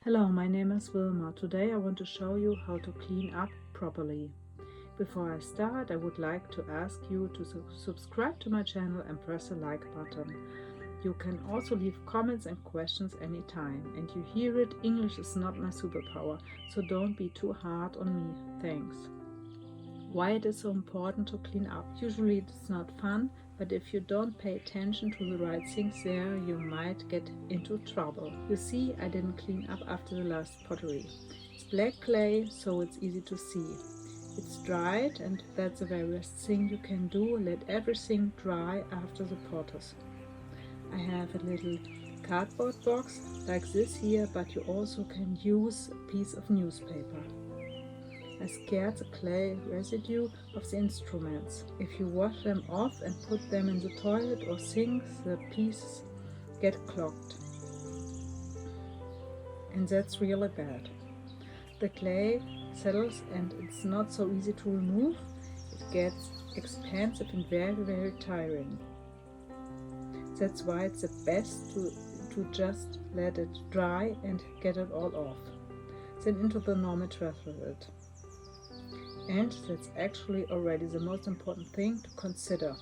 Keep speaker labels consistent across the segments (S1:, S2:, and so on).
S1: Hello, my name is Wilma. Today I want to show you how to clean up properly. Before I start, I would like to ask you to subscribe to my channel and press the like button. You can also leave comments and questions anytime. And you hear it, English is not my superpower, so don't be too hard on me. Thanks. Why it is so important to clean up. Usually it's not fun, but if you don't pay attention to the right things there, you might get into trouble. You see, I didn't clean up after the last pottery. It's black clay, so it's easy to see. It's dried, and that's the very best thing you can do. Let everything dry after the potters. I have a little cardboard box like this here, but you also can use a piece of newspaper. I scared the clay residue of the instruments. If you wash them off and put them in the toilet or sink, the pieces get clogged. And that's really bad. The clay settles and it's not so easy to remove. It gets expensive and very tiring. That's why it's the best to just let it dry and get it all off. Then into the normal trash with it. And that's actually already the most important thing to consider.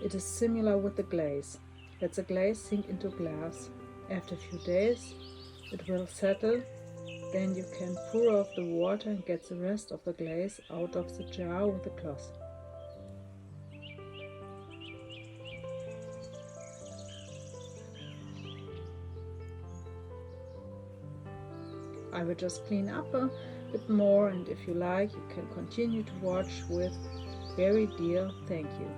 S1: It is similar with the glaze. Let the glaze sink into glass. After a few days it will settle. Then you can pour off the water and get the rest of the glaze out of the jar with a cloth. I will just clean up a bit more, and if you like, you can continue to watch with very dear thank you.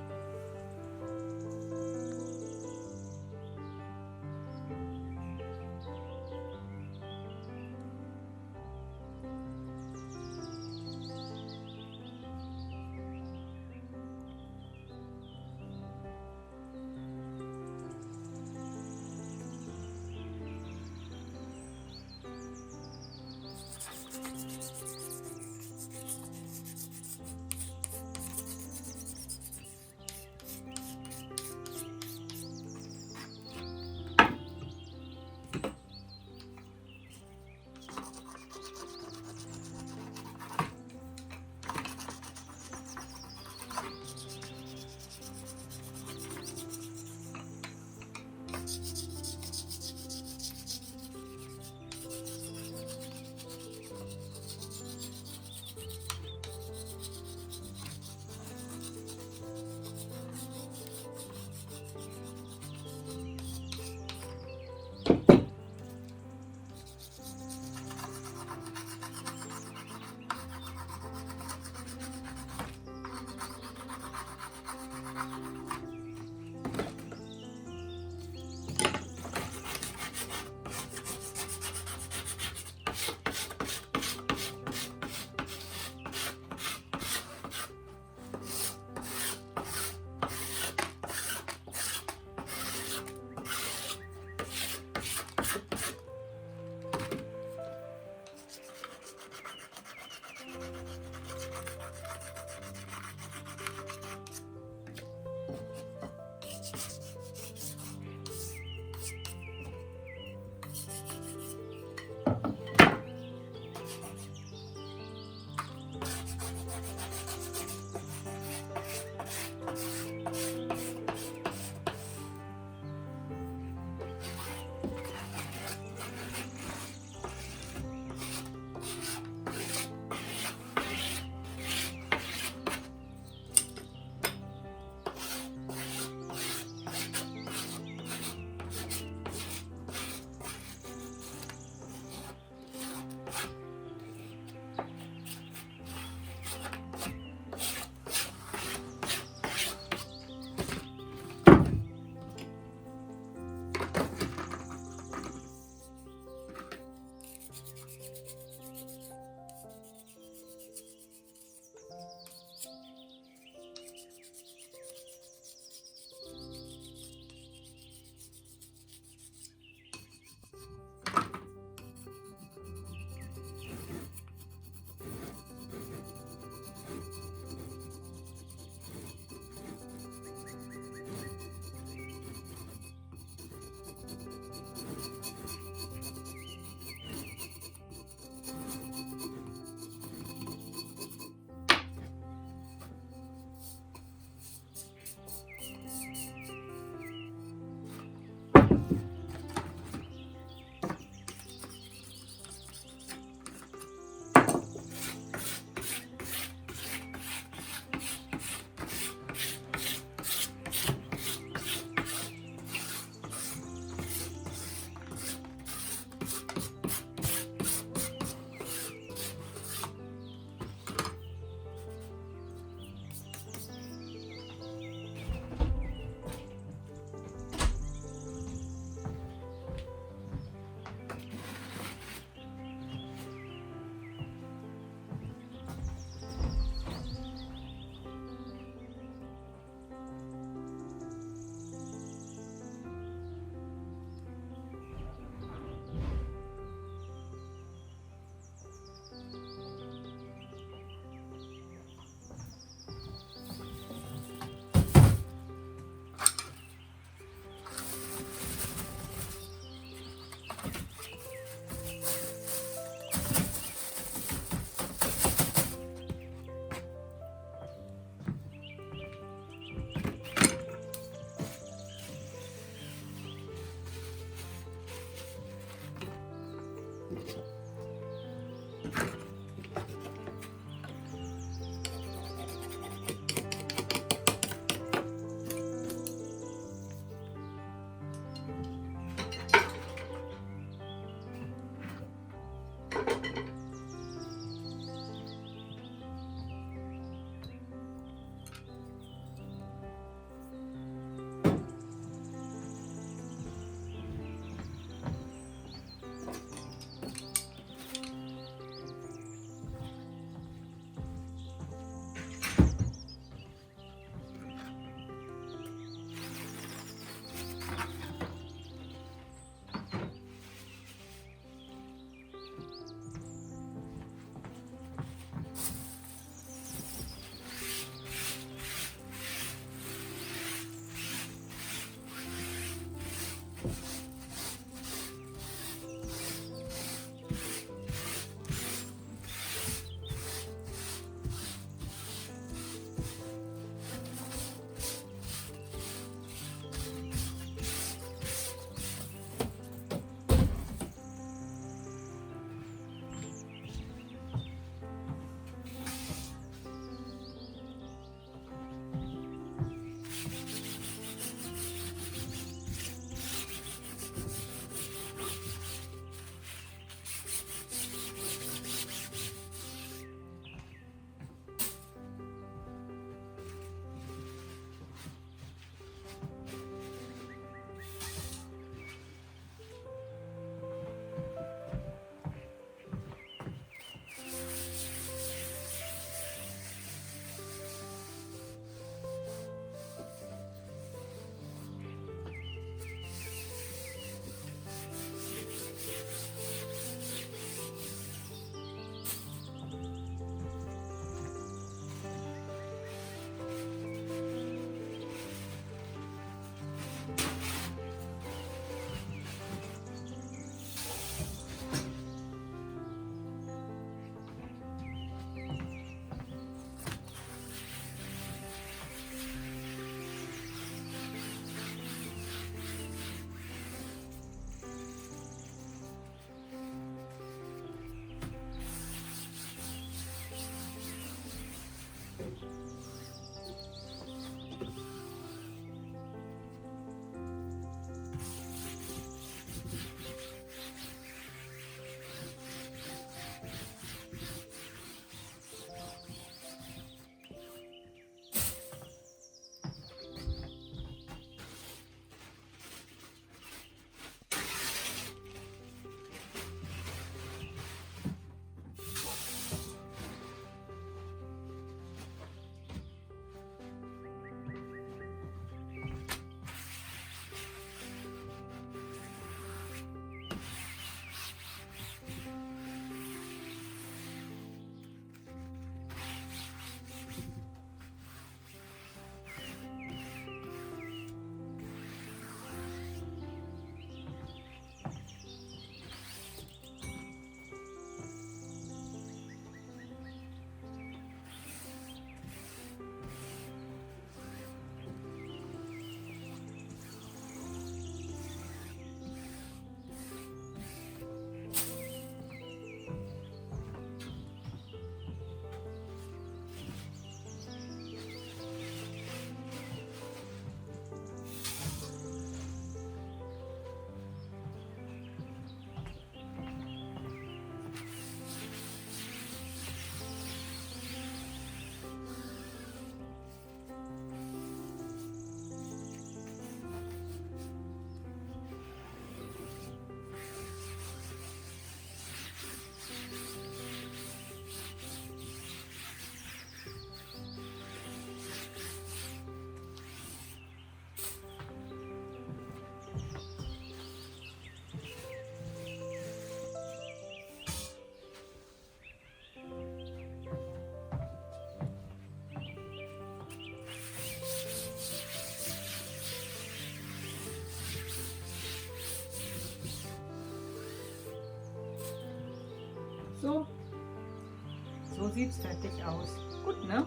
S2: So sieht es fertig aus. Gut, ne?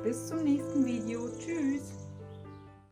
S2: Bis zum nächsten Video. Tschüss.